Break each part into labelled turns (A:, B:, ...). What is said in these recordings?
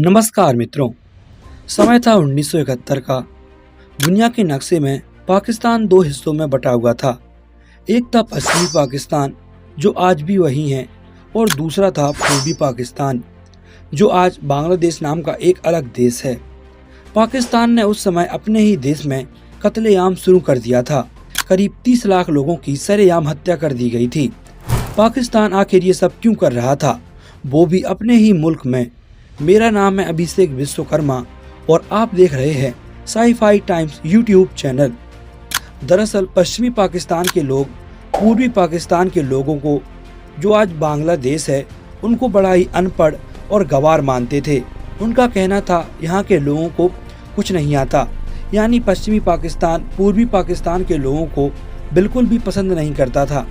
A: नमस्कार मित्रों। समय था 1971 का। दुनिया के नक्शे में पाकिस्तान दो हिस्सों में बटा हुआ था। एक था पश्चिमी पाकिस्तान, जो आज भी वही है, और दूसरा था पूर्वी पाकिस्तान, जो आज बांग्लादेश नाम का एक अलग देश है। पाकिस्तान ने उस समय अपने ही देश में कत्लेआम शुरू कर दिया था। करीब 30 लाख लोगों की सरेआम हत्या कर दी गई थी। पाकिस्तान आखिर ये सब क्यों कर रहा था, वो भी अपने ही मुल्क में। मेरा नाम है अभिषेक विश्वकर्मा और आप देख रहे हैं साई-फाई टाइम्स यूट्यूब चैनल। दरअसल पश्चिमी पाकिस्तान के लोग पूर्वी पाकिस्तान के लोगों को, जो आज बांग्लादेश है, उनको बड़ा ही अनपढ़ और गंवार मानते थे। उनका कहना था यहाँ के लोगों को कुछ नहीं आता, यानी पश्चिमी पाकिस्तान पूर्वी पाकिस्तान के लोगों को बिल्कुल भी पसंद नहीं करता था।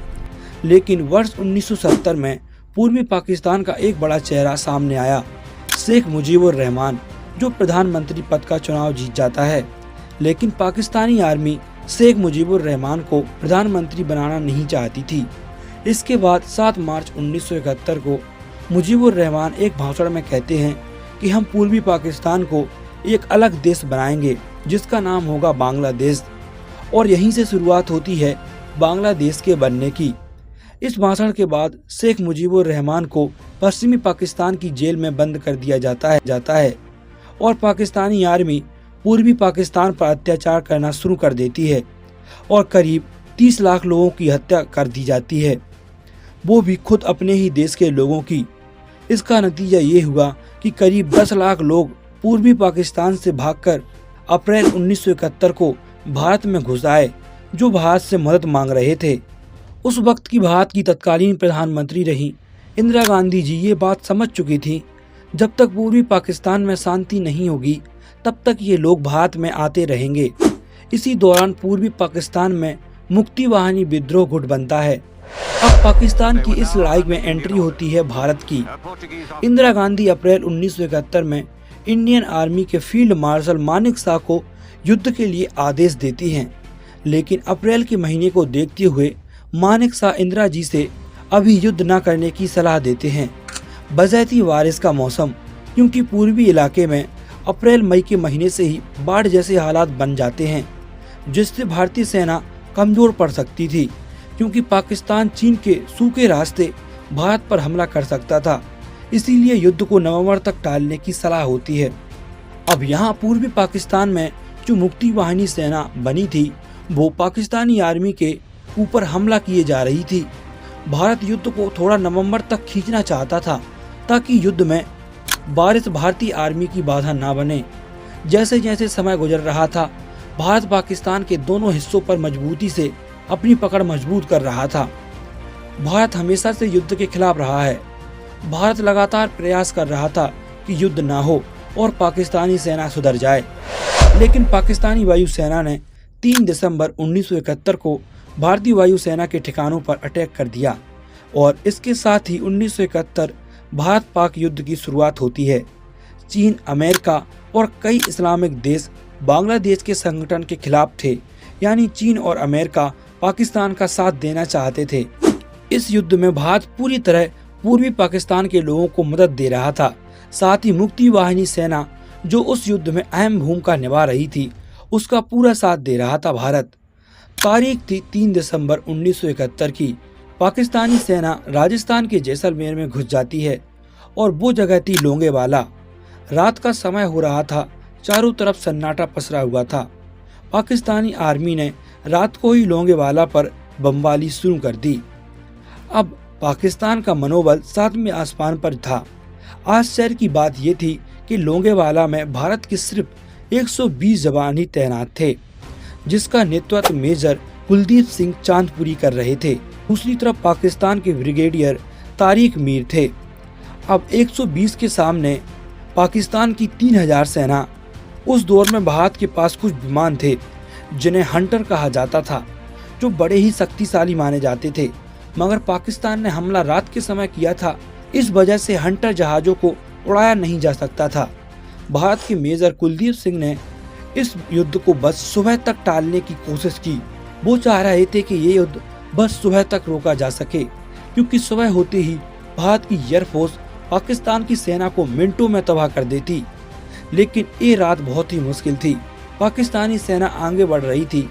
A: लेकिन वर्ष 1970 में पूर्वी पाकिस्तान का एक बड़ा चेहरा सामने आया, शेख मुजीबुर रहमान, जो प्रधानमंत्री पद का चुनाव जीत जाता है। लेकिन पाकिस्तानी आर्मी शेख मुजीबुर रहमान को प्रधानमंत्री बनाना नहीं चाहती थी। इसके बाद 7 मार्च 1971 को मुजीबुर रहमान एक भाषण में कहते हैं कि हम पूर्वी पाकिस्तान को एक अलग देश बनाएंगे जिसका नाम होगा बांग्लादेश, और यहीं से शुरुआत होती है बांग्लादेश के बनने की। इस भाषण के बाद शेख मुजीबुर रहमान को पश्चिमी पाकिस्तान की जेल में बंद कर दिया जाता है और पाकिस्तानी आर्मी पूर्वी पाकिस्तान पर अत्याचार करना शुरू कर देती है और करीब 30 लाख लोगों की हत्या कर दी जाती है, वो भी खुद अपने ही देश के लोगों की। इसका नतीजा ये हुआ कि करीब 10 लाख लोग पूर्वी पाकिस्तान से भागकर अप्रैल 1971 को भारत में घुस आए, जो भारत से मदद मांग रहे थे। उस वक्त की भारत की तत्कालीन प्रधानमंत्री रही इंदिरा गांधी जी ये बात समझ चुकी थी, जब तक पूर्वी पाकिस्तान में शांति नहीं होगी तब तक ये लोग भारत में आते रहेंगे। इसी दौरान पूर्वी पाकिस्तान में मुक्ति वाहिनी विद्रोह गुट बनता है। अब पाकिस्तान की इस लड़ाई में एंट्री होती है भारत की। इंदिरा गांधी अप्रैल 1971 में इंडियन आर्मी के फील्ड मार्शल मानेक शॉ को युद्ध के लिए आदेश देती हैं, लेकिन अप्रैल के महीने को देखते हुए मानेक शॉ इंदिरा जी से अभी युद्ध न करने की सलाह देते हैं। बजैती बारिश का मौसम, क्योंकि पूर्वी इलाके में अप्रैल मई के महीने से ही बाढ़ जैसे हालात बन जाते हैं, जिससे भारतीय सेना कमजोर पड़ सकती थी, क्योंकि पाकिस्तान चीन के सूखे रास्ते भारत पर हमला कर सकता था। इसीलिए युद्ध को नवंबर तक टालने की सलाह होती है। अब यहाँ पूर्वी पाकिस्तान में जो मुक्ति वाहिनी सेना बनी थी, वो पाकिस्तानी आर्मी के ऊपर हमला किए जा रही थी। भारत युद्ध को थोड़ा नवंबर तक खींचना चाहता था, ताकि युद्ध में बारिश भारतीय आर्मी की बाधा ना बने। जैसे जैसे समय गुजर रहा था, भारत पाकिस्तान के दोनों हिस्सों पर मजबूती से अपनी पकड़ मजबूत कर रहा था। भारत हमेशा से युद्ध के खिलाफ रहा है। भारत लगातार प्रयास कर रहा था कि युद्ध ना हो और पाकिस्तानी सेना सुधर जाए। लेकिन पाकिस्तानी वायुसेना ने 3 दिसंबर 1971 को भारतीय वायुसेना के ठिकानों पर अटैक कर दिया और इसके साथ ही 1971 भारत पाक युद्ध की शुरुआत होती है। चीन, अमेरिका और कई इस्लामिक देश बांग्लादेश के संगठन के खिलाफ थे, यानी चीन और अमेरिका पाकिस्तान का साथ देना चाहते थे। इस युद्ध में भारत पूरी तरह पूर्वी पाकिस्तान के लोगों को मदद दे रहा था। साथ ही मुक्ति वाहिनी सेना, जो उस युद्ध में अहम भूमिका निभा रही थी, उसका पूरा साथ दे रहा था भारत। तारीख थी 3 दिसंबर 1971 की। पाकिस्तानी सेना राजस्थान के जैसलमेर में घुस जाती है और वो जगह थी लोंगेवाला। रात का समय हो रहा था, चारों तरफ सन्नाटा पसरा हुआ था। पाकिस्तानी आर्मी ने रात को ही लोंगेवाला पर बमबारी शुरू कर दी। अब पाकिस्तान का मनोबल 7वें आसमान पर था। आश्चर्य की बात ये थी कि लोंगेवाला में भारत के सिर्फ 120 जवान ही तैनात थे, जिसका नेतृत्व मेजर कुलदीप सिंह चांदपुरी कर रहे थे। दूसरी तरफ पाकिस्तान के ब्रिगेडियर तारिक मीर थे। अब 120 के सामने पाकिस्तान की 3000 सेना। उस दौर में भारत के पास कुछ विमान थे जिन्हें हंटर कहा जाता था, जो बड़े ही शक्तिशाली माने जाते थे, मगर पाकिस्तान ने हमला रात के समय किया था। इस वजह से हंटर जहाजों को उड़ाया नहीं जा सकता था। भारत के मेजर कुलदीप सिंह ने इस युद्ध को बस सुबह तक टालने की कोशिश की। वो चाह रहे थे कि ये युद्ध बस सुबह तक रोका जा सके, क्योंकि सुबह होते ही भारत की एयरफोर्स पाकिस्तान की सेना को मिनटों में तबाह कर देती। लेकिन ये रात बहुत ही मुश्किल थी। पाकिस्तानी सेना आगे बढ़ रही थी।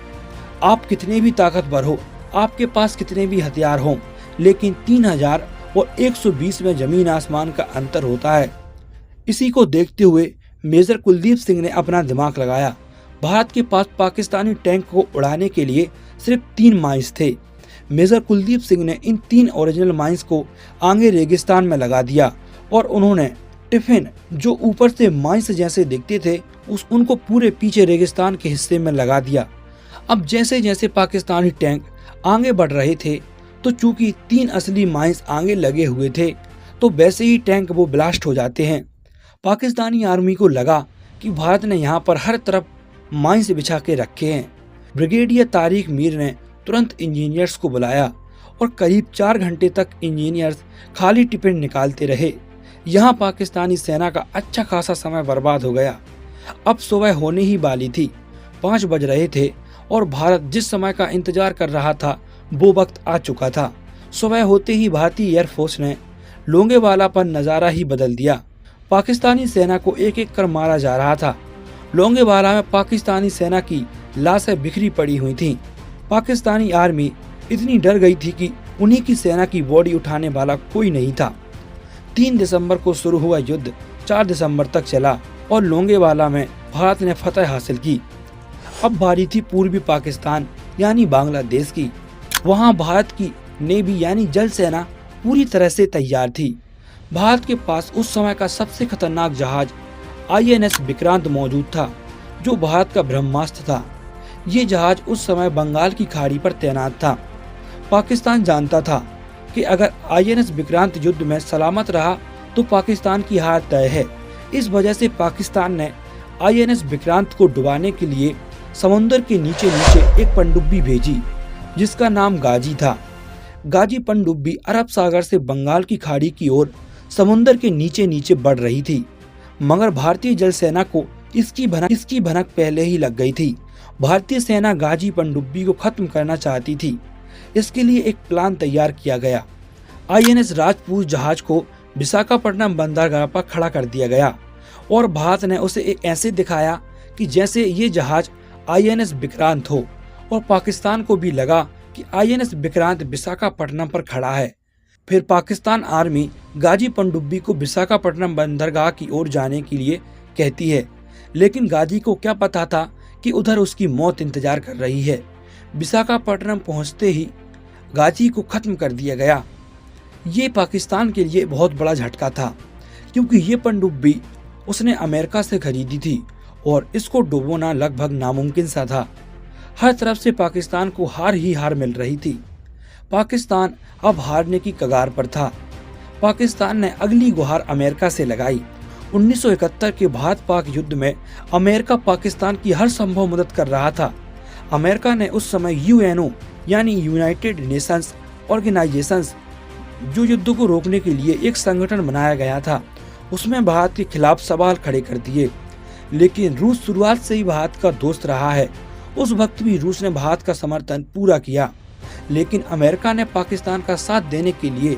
A: आप कितने भी ताकतवर हो, आपके पास कितने भी हथियार हों, लेकिन 3000 और 120 में जमीन आसमान का अंतर होता है। इसी को देखते हुए मेजर कुलदीप सिंह ने अपना दिमाग लगाया। भारत के पास पाकिस्तानी टैंक को उड़ाने के लिए सिर्फ 3 माइंस थे। मेजर कुलदीप सिंह ने इन 3 ओरिजिनल माइंस को आगे रेगिस्तान में लगा दिया और उन्होंने टिफिन जो ऊपर से माइंस जैसे दिखते थे उनको पूरे पीछे रेगिस्तान के हिस्से में लगा दिया। अब जैसे जैसे पाकिस्तानी टैंक आगे बढ़ रहे थे तो चूंकि 3 असली माइंस आगे लगे हुए थे तो वैसे ही टैंक वो ब्लास्ट हो जाते हैं। पाकिस्तानी आर्मी को लगा कि भारत ने यहाँ पर हर तरफ माइंस बिछा के रखे हैं। ब्रिगेडियर तारिक मीर ने तुरंत इंजीनियर्स को बुलाया और करीब 4 घंटे तक इंजीनियर्स खाली टिफिन निकालते रहे। यहाँ पाकिस्तानी सेना का अच्छा खासा समय बर्बाद हो गया। अब सुबह होने ही वाली थी, 5 बज रहे थे और भारत जिस समय का इंतजार कर रहा था वो वक्त आ चुका था। सुबह होते ही भारतीय एयरफोर्स ने लोंगेवाला पर नज़ारा ही बदल दिया। पाकिस्तानी सेना को एक एक कर मारा जा रहा था। लोंगेवाला में पाकिस्तानी सेना की लाशें बिखरी पड़ी हुई थीं। पाकिस्तानी आर्मी इतनी डर गई थी कि उन्हीं की सेना की बॉडी उठाने वाला कोई नहीं था। 3 दिसंबर को शुरू हुआ युद्ध 4 दिसंबर तक चला और लोंगेवाला में भारत ने फतह हासिल की। अब बारी थी पूर्वी पाकिस्तान यानी बांग्लादेश की। वहां भारत की नेवी यानी जल सेना पूरी तरह से तैयार थी। भारत के पास उस समय का सबसे खतरनाक जहाज INS विक्रांत मौजूद था, जो भारत का ब्रह्मास्त्र था। ये जहाज उस समय बंगाल की खाड़ी पर तैनात था। पाकिस्तान जानता था कि अगर INS विक्रांत युद्ध में सलामत रहा तो पाकिस्तान की हार तय है। इस वजह से पाकिस्तान ने INS विक्रांत को डुबाने के लिए समुद्र के नीचे नीचे एक पनडुब्बी भेजी जिसका नाम गाजी था। गाजी पनडुब्बी अरब सागर से बंगाल की खाड़ी की ओर समुद्र के नीचे नीचे बढ़ रही थी, मगर भारतीय जल सेना को इसकी भनक पहले ही लग गई थी। भारतीय सेना गाजी पनडुब्बी को खत्म करना चाहती थी। इसके लिए एक प्लान तैयार किया गया। INS राजपूत जहाज को विशाखापट्टनम बंदरगाह पर खड़ा कर दिया गया और भारत ने उसे एक ऐसे दिखाया कि जैसे ये जहाज INS विक्रांत हो, और पाकिस्तान को भी लगा कि INS विक्रांत विशाखापट्टनम पर खड़ा है। फिर पाकिस्तान आर्मी गाजी पनडुब्बी को विशाखापट्टनम बंदरगाह की ओर जाने के लिए कहती है, लेकिन गाजी को क्या पता था कि उधर उसकी मौत इंतजार कर रही है। विशाखापट्टनम पहुंचते ही गाजी को खत्म कर दिया गया। ये पाकिस्तान के लिए बहुत बड़ा झटका था, क्योंकि ये पनडुब्बी उसने अमेरिका से खरीदी थी और इसको डुबोना लगभग नामुमकिन सा था। हर तरफ से पाकिस्तान को हार ही हार मिल रही थी। पाकिस्तान अब हारने की कगार पर था। पाकिस्तान ने अगली गुहार अमेरिका से लगाई। 1971 के भारत पाक युद्ध में अमेरिका पाकिस्तान की हर संभव मदद कर रहा था। अमेरिका ने उस समय UNO यानी यूनाइटेड नेशंस ऑर्गेनाइजेशंस, जो युद्ध को रोकने के लिए एक संगठन बनाया गया था, उसमें भारत के खिलाफ सवाल खड़े कर दिए। लेकिन रूस शुरुआत से ही भारत का दोस्त रहा है। उस वक्त भी रूस ने भारत का समर्थन पूरा किया, लेकिन अमेरिका ने पाकिस्तान का साथ देने के लिए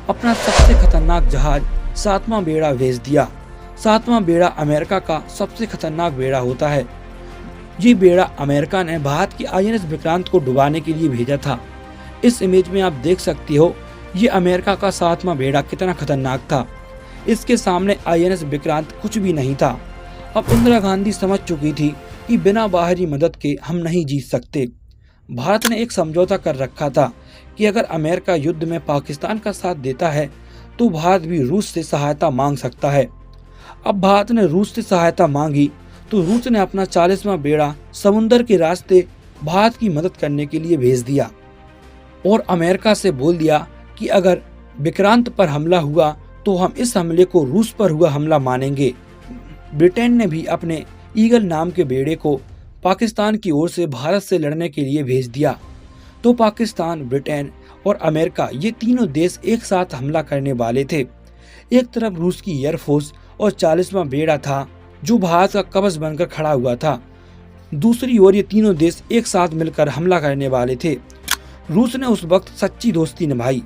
A: अपना सबसे खतरनाक जहाज 7वां बेड़ा भेज दिया। 7वां बेड़ा अमेरिका का सबसे खतरनाक बेड़ा होता है। ये बेड़ा अमेरिका ने भारत की INS विक्रांत को डुबाने के लिए भेजा था। इस इमेज में आप देख सकते हो ये अमेरिका का 7वां बेड़ा कितना खतरनाक था। इसके सामने INS विक्रांत कुछ भी नहीं था। अब इंदिरा गांधी समझ चुकी थी कि बिना बाहरी मदद के हम नहीं जीत सकते। भारत ने एक समझौता कर रखा था कि अगर अमेरिका युद्ध में पाकिस्तान का साथ देता है तो भारत भी रूस से सहायता मांग सकता है। अब भारत ने रूस से सहायता मांगी तो रूस ने अपना 40वां बेड़ा समुद्र के रास्ते भारत की मदद करने के लिए भेज दिया और अमेरिका से बोल दिया कि अगर विक्रांत पर हमला हुआ तो हम इस हमले को रूस पर हुआ हमला मानेंगे। ब्रिटेन ने भी अपने ईगल नाम के बेड़े को पाकिस्तान की ओर से भारत से लड़ने के लिए भेज दिया। तो पाकिस्तान, ब्रिटेन और अमेरिका, ये तीनों देश एक साथ हमला करने वाले थे। एक तरफ रूस की एयरफोर्स और 40वां बेड़ा था जो भारत का कवच बनकर खड़ा हुआ था। दूसरी ओर ये तीनों देश एक साथ मिलकर हमला करने वाले थे। रूस ने उस वक्त सच्ची दोस्ती निभाई।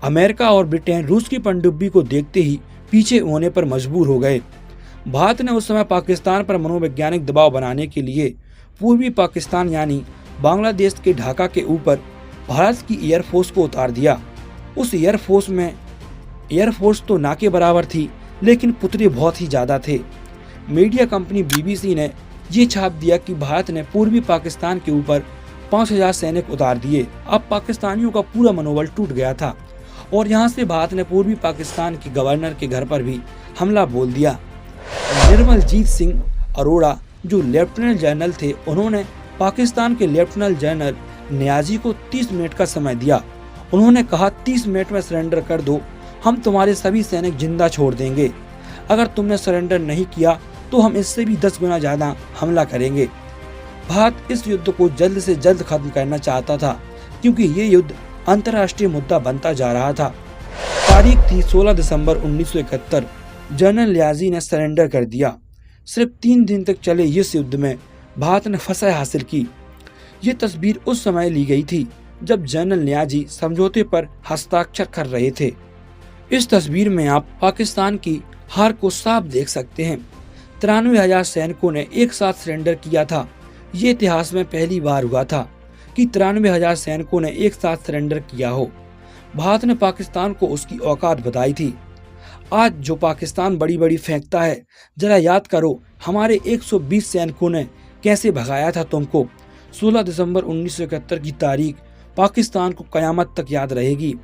A: अमेरिका और ब्रिटेन रूस की पनडुब्बी को देखते ही पीछे होने पर मजबूर हो गए। भारत ने उस समय पाकिस्तान पर मनोवैज्ञानिक दबाव बनाने के लिए पूर्वी पाकिस्तान यानी बांग्लादेश के ढाका के ऊपर भारत की एयरफोर्स को उतार दिया। उस एयरफोर्स तो ना के बराबर थी, लेकिन पुतले बहुत ही ज्यादा थे। मीडिया कंपनी बीबीसी ने ये छाप दिया कि भारत ने पूर्वी पाकिस्तान के ऊपर 5000 सैनिक उतार दिए। अब पाकिस्तानियों का पूरा मनोबल टूट गया था और यहाँ से भारत ने पूर्वी पाकिस्तान के गवर्नर के घर पर भी हमला बोल दिया। निर्मलजीत सिंह अरोड़ा जो लेफ्टिनेंट जनरल थे, उन्होंने पाकिस्तान के लेफ्टिनेंट जनरल नियाजी को 30 मिनट का समय दिया। उन्होंने कहा 30 मिनट में सरेंडर कर दो, हम तुम्हारे सभी सैनिक जिंदा छोड़ देंगे। अगर तुमने सरेंडर नहीं किया तो हम इससे भी 10 गुना ज्यादा हमला करेंगे। भारत इस युद्ध को जल्द से जल्द खत्म करना चाहता था, क्योंकि ये युद्ध अंतर्राष्ट्रीय मुद्दा बनता जा रहा था। तारीख थी 16 दिसंबर 1971। जनरल नियाजी ने सरेंडर कर दिया। सिर्फ 3 दिन तक चले इस युद्ध में भारत ने फतह हासिल की। ये तस्वीर उस समय ली गई थी जब जनरल नियाजी समझौते पर हस्ताक्षर कर रहे थे। इस तस्वीर में आप पाकिस्तान की हार को साफ देख सकते हैं। 93,000 सैनिकों ने एक साथ सरेंडर किया था। ये इतिहास में पहली बार हुआ था कि 93,000 सैनिकों ने एक साथ सरेंडर किया हो। भारत ने पाकिस्तान को उसकी औकात बताई थी। आज जो पाकिस्तान बड़ी बड़ी फेंकता है, जरा याद करो हमारे 120 सैनिकों ने कैसे भगाया था तुमको। 16 दिसंबर 1971 की तारीख पाकिस्तान को कयामत तक याद रहेगी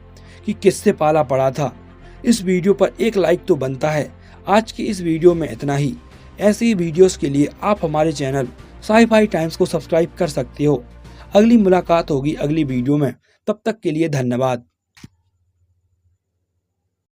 A: कि किससे पाला पड़ा था। इस वीडियो पर एक लाइक तो बनता है। आज की इस वीडियो में इतना ही। ऐसे ही वीडियोस के लिए आप हमारे चैनल साई-फाई टाइम्स को सब्सक्राइब कर सकते हो। अगली मुलाकात होगी अगली वीडियो में। तब तक के लिए धन्यवाद।